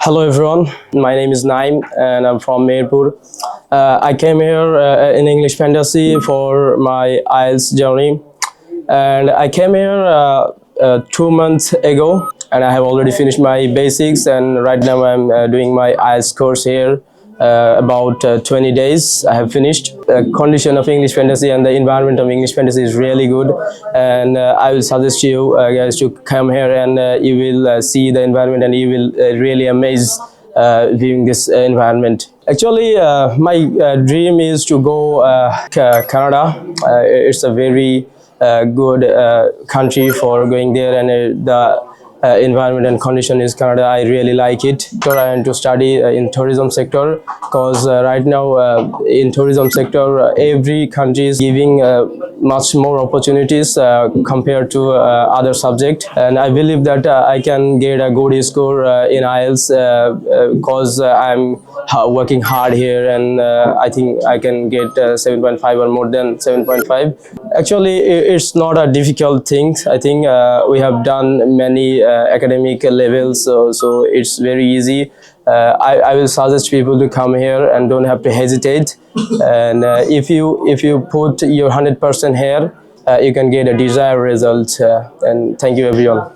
Hello everyone, my name is Naim and I'm from Mohammadpur. I came here in English Fantasy for my IELTS journey, and I came here 2 months ago, and I have already finished my basics, and right now I'm doing my IELTS course here. About 20 days I have finished. The condition of English Fantasy and the environment of English Fantasy is really good, and I will suggest you guys to come here, and you will see the environment, and you will really amazed viewing this environment. Actually, my dream is to go Canada. It's a very good country for going there, and the environment and condition is Canada. I really like it. So I want to study in tourism sector, because right now in tourism sector every country is giving much more opportunities compared to other subject, and I believe that I can get a good score in IELTS because I'm working hard here, and I think I can get 7.5 or more than 7.5. Actually, it's not a difficult thing. I think we have done many academic levels, so it's very easy. I will suggest people to come here and don't have to hesitate. And if you put your 100% here, you can get a desired result. And thank you everyone.